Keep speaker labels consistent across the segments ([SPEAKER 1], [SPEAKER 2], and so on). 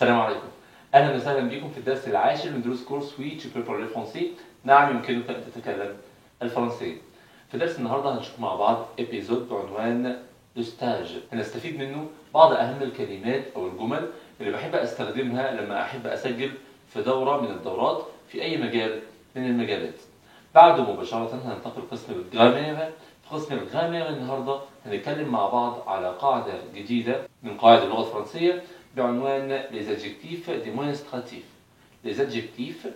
[SPEAKER 1] السلام عليكم. أهلا وسهلا بكم في الدرس العاشر من دروس كورس وي tu peux parler français. نعم يمكنك أن تتكلم الفرنسية. في درس النهاردة هنشوف مع بعض إبيزود بعنوان ستاج. هنستفيد منه بعض أهم الكلمات أو الجمل اللي بحب أستخدمها لما أحب أسجل في دورة من الدورات في أي مجال من المجالات. بعده مباشرة هننتقل لقسم الجرامير. في قسم الجرامير النهاردة هنتكلم مع بعض على قاعدة جديدة من قواعد اللغة الفرنسية بعنوان les adjectifs démonstratifs. les adjectifs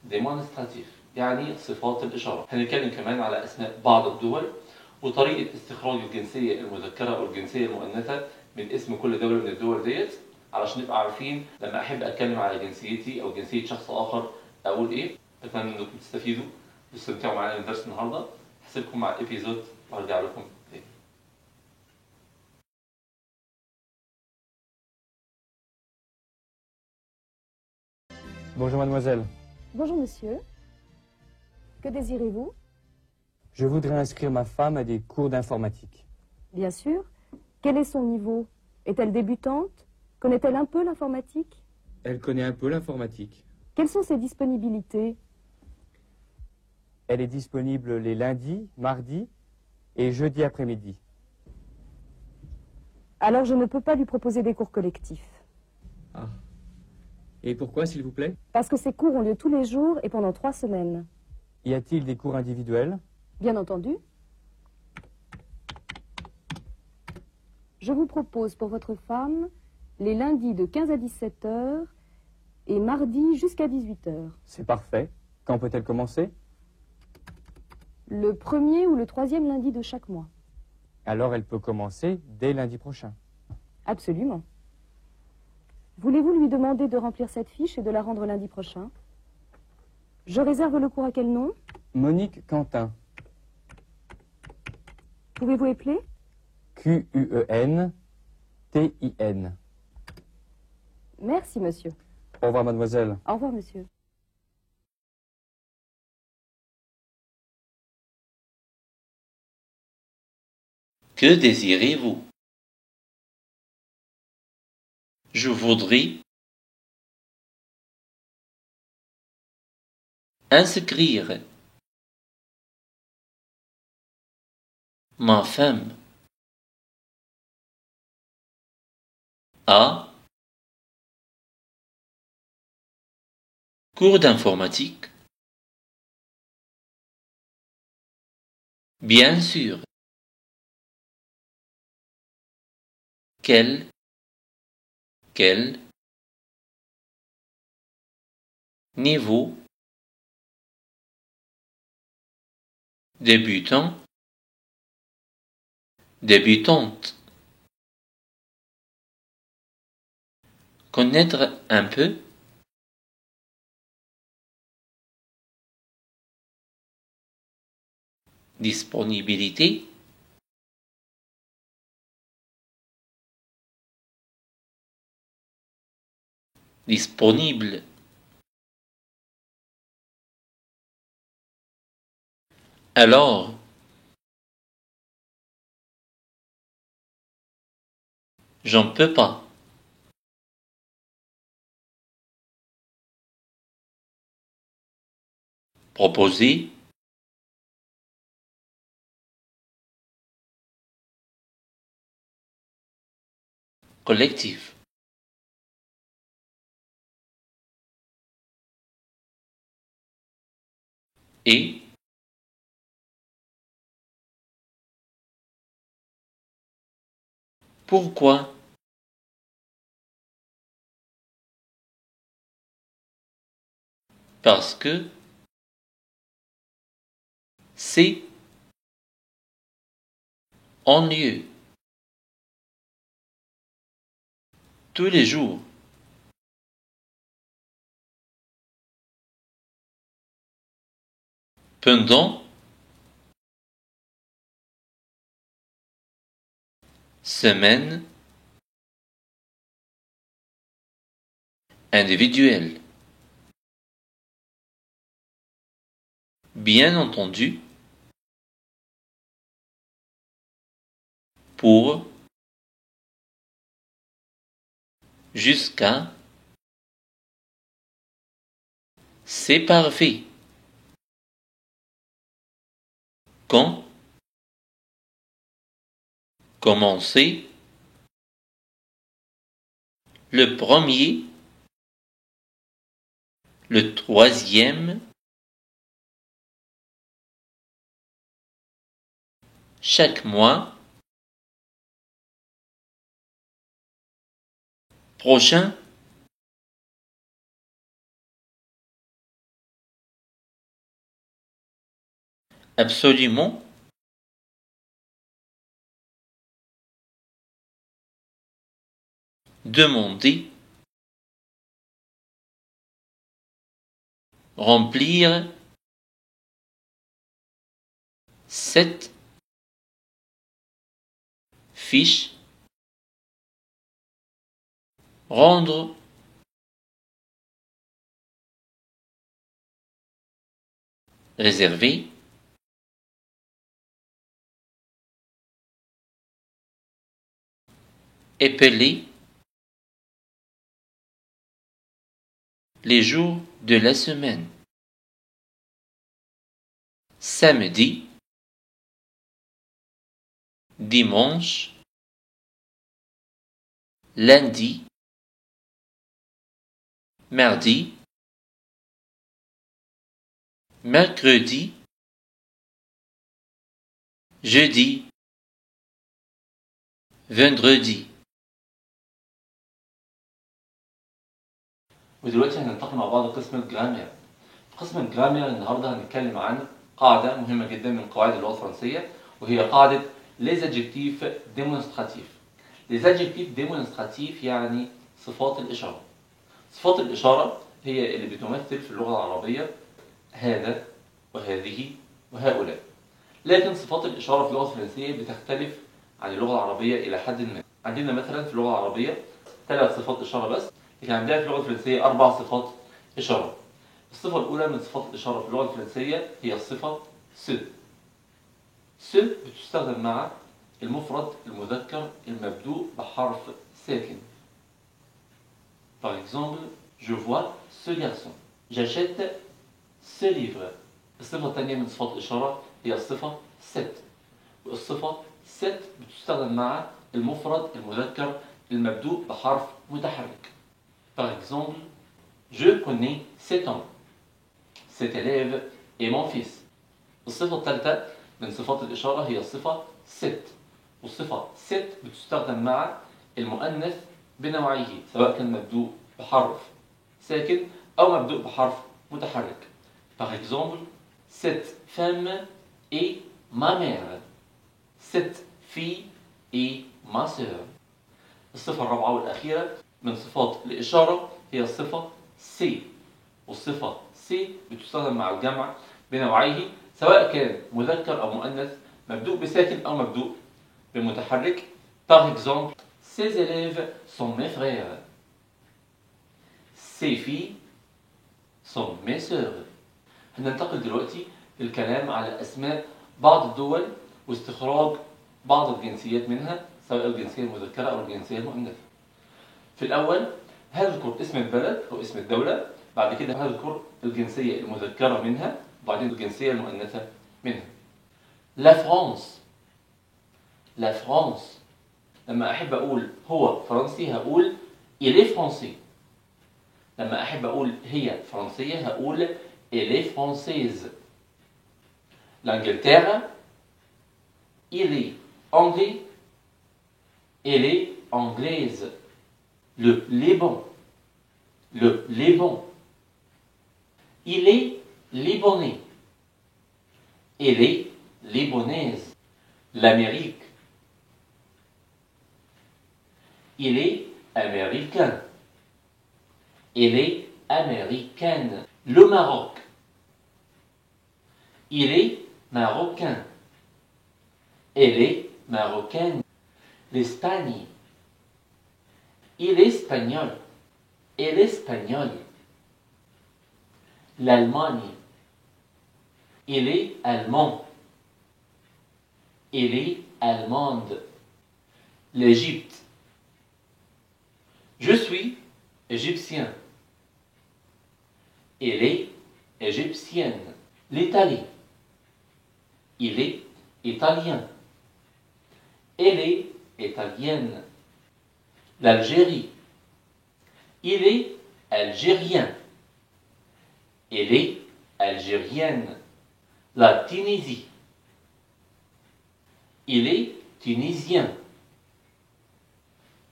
[SPEAKER 1] démonstratifs يعني صفات الإشارة. هنتكلم كمان على أسماء بعض الدول وطريقة استخراج الجنسية المذكرة أو الجنسية المؤنثة من اسم كل دولة من الدول ديت علشان نبقى عارفين لما أحب أتكلم على جنسيتي أو جنسية شخص آخر أقول إيه. أتمنى إنكم تستفيدوا وتستمتعوا معانا من درس النهاردة. هسيبكم مع الإبيزود وأرجع لكم تاني.
[SPEAKER 2] Bonjour mademoiselle,
[SPEAKER 3] Bonjour monsieur. Que désirez-vous?
[SPEAKER 2] je voudrais inscrire ma femme à des cours d'informatique.
[SPEAKER 3] Bien sûr. Quel est son niveau? Est-elle débutante? Connaît-elle un peu l'informatique?
[SPEAKER 2] Elle connaît un peu l'informatique.
[SPEAKER 3] Quelles sont ses disponibilités?
[SPEAKER 2] Elle est disponible les lundis, mardis et jeudi après-midi.
[SPEAKER 3] Alors je ne peux pas lui proposer des cours collectifs.
[SPEAKER 2] Ah. Et pourquoi, s'il vous plaît?
[SPEAKER 3] Parce que ces cours ont lieu tous les jours et pendant 3 semaines.
[SPEAKER 2] Y a-t-il des cours individuels?
[SPEAKER 3] Bien entendu. Je vous propose pour votre femme les lundis de 15 à 17 heures et mardi jusqu'à 18 heures.
[SPEAKER 2] C'est parfait. Quand peut-elle commencer?
[SPEAKER 3] Le premier ou le troisième lundi de chaque mois.
[SPEAKER 2] Alors elle peut commencer dès lundi prochain.
[SPEAKER 3] Absolument. Voulez-vous lui demander de remplir cette fiche et de la rendre lundi prochain? Je réserve le cours à quel nom?
[SPEAKER 2] Monique Quentin.
[SPEAKER 3] Pouvez-vous épeler?
[SPEAKER 2] Quentin.
[SPEAKER 3] Merci, monsieur.
[SPEAKER 2] Au revoir mademoiselle.
[SPEAKER 3] Au revoir, monsieur.
[SPEAKER 1] Que désirez-vous? Je voudrais inscrire ma femme à cours d'informatique. Bien sûr. Quel niveau? Débutant, débutante. Connaître un peu. Disponibilité. Disponible. Alors, j'en peux pas. Proposer. Collectif. Et pourquoi? Parce que c'est ennuyeux. Tous les jours. Pendant. Semaine. Individuelle. Bien entendu. Pour. Jusqu'à. C'est parfait. Quand? Commencer. Le premier. Le troisième. Chaque mois. Prochain. Absolument. Demander. Remplir. 7. Fiche. Rendre. Réserver. Épeler. Les jours de la semaine. Samedi. Dimanche. Lundi. Mardi. Mercredi. Jeudi. Vendredi. ودلوقتي هننتقل مع بعض قسم الجرامير. في قسم الجرامير النهارده هنتكلم عن قاعدة مهمة جدا من قواعد اللغة الفرنسية، وهي قاعدة les adjectifs démonstratifs. les adjectifs démonstratifs يعني صفات الإشارة. صفات الإشارة هي اللي بتمثل في اللغة العربية هذا وهذه وهؤلاء. لكن صفات الإشارة في اللغة الفرنسية بتختلف عن اللغة العربية إلى حد ما. عندنا مثلا في اللغة العربية 3 صفات إشارة بس، لكن عندنا في اللغة الفرنسية 4 صفات إشارة. الصفة الأولى من صفات الإشارة في اللغة الفرنسية هي الصفة ce. ce بتستخدم مع المفرد المذكر المبدوء بحرف ساكن. Par exemple, je vois ce garçon. J'achète ce livre. الصفة الثانية من صفات الإشارة هي الصفة cette. والصفة cette بتستخدم مع المفرد المذكر المبدوء بحرف متحرك. Par exemple, je connais cet homme. Cet élève est mon fils. الصفة الثالثة من صفات الإشارة هي الصفة cette. والصفة cette بتستخدم مع المؤنث بنوعيه، سواء كان مبدوء بحرف ساكن أو مبدوء بحرف متحرك. Par exemple, cette femme est ma mère. Cette fille est ma sœur. الصفة الرابعة والأخيرة من صفات الإشارة هي الصفة C. والصفة C بتستخدم مع الجمع بنوعيه، سواء كان مذكر أو مؤنث، مبدوء بساكن أو مبدوء بمتحرك. Par exemple, ces élèves sont mes frères. Ces filles sont mes sœurs. هننتقل دلوقتي للكلام على أسماء بعض الدول واستخراج بعض الجنسيات منها، سواء الجنسية المذكرة أو الجنسية المؤنثة. في الأول هذكر اسم البلد أو اسم الدولة، بعد كده هذكر الجنسية المذكرة منها، وبعدين الجنسية المؤنثة منها. La France. La France. لما أحب أقول هو فرنسي هقول il est français. لما أحب أقول هي فرنسية هقول elle est française. L'Angleterre, il est anglais, elle est anglaise. Le Liban, il est libanais, elle est libanaise. L'Amérique, il est américain, elle est américaine. Le Maroc, il est marocain, elle est marocaine. L'Espagne, il est espagnol, elle est espagnole. L'Allemagne, il est allemand, elle est allemande. L'Égypte, je suis égyptien, elle est égyptienne. L'Italie. Il est italien. Elle est italienne. L'Algérie. Il est algérien. Elle est algérienne. La Tunisie. Il est tunisien.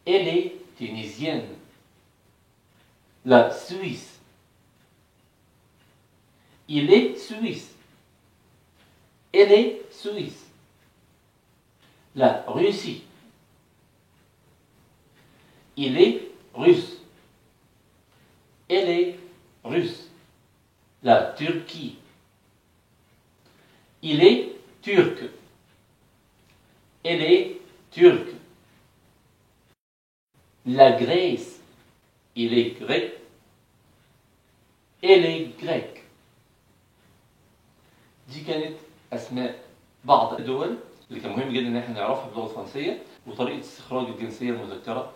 [SPEAKER 1] Elle est tunisienne. La Suisse. Il est suisse. Elle est suisse. La Russie. Il est russe. Elle est russe. La Turquie. Il est turc. Elle est turque. La Grèce. Il est grec. Elle est grecque. دي كانت أسماء بعض الدول اللي كان مهم جدا إن احنا نعرفها باللغة الفرنسية وطريقة استخراج الجنسية المذكرة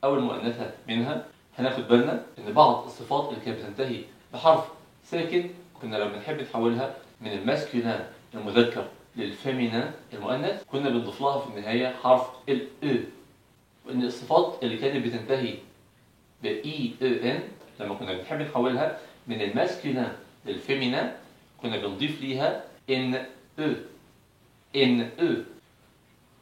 [SPEAKER 1] أو المؤنثة منها. هناخد بالنا إن بعض الصفات اللي كانت بتنتهي بحرف ساكن كنا لما بنحب نحولها من الماسكولين المذكر للفيمينين المؤنث كنا بنضيف لها في النهاية حرف ال E. وإن الصفات اللي كانت بتنتهي ب EN لما كنا بنحب نحولها من الماسكولين للفيمينين كنا بنضيف ليها NE.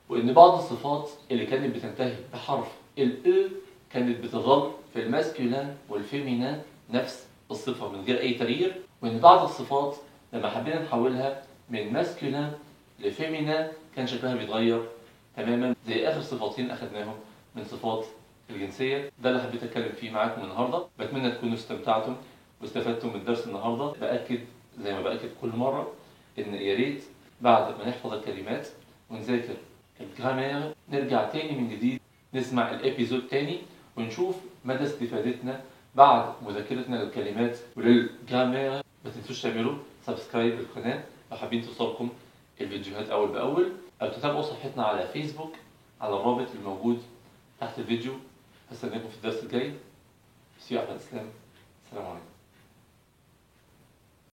[SPEAKER 1] وإن بعض الصفات اللي كانت بتنتهي بحرف ال E كانت بتظل في الماسكولين والفيمينين نفس الصفة من غير أي تغيير. وإن بعض الصفات لما حبينا نحولها من ماسكولين لفيمينين كان شكلها بيتغير تماما زي آخر صفتين أخدناهم من صفات الجنسية. ده اللي حبيت أتكلم فيه معاكم النهاردة. بتمنى تكونوا استمتعتم واستفدتم من درس النهاردة. بأكد زي ما بأكد كل مرة إن يا ريت بعد ما نحفظ الكلمات ونذاكر الجرامير نرجع تاني من جديد نسمع الابيزود تاني ونشوف مدى استفادتنا بعد مذاكرتنا للكلمات وللجرامير. ما تنسوش تعملوا سبسكرايب للقناة لو حابين توصلكم الفيديوهات أول بأول أو تتابعوا صفحتنا على فيسبوك على الرابط الموجود تحت الفيديو. هستناكم في الدرس الجاي. سيو أحمد إسلام. السلام عليكم.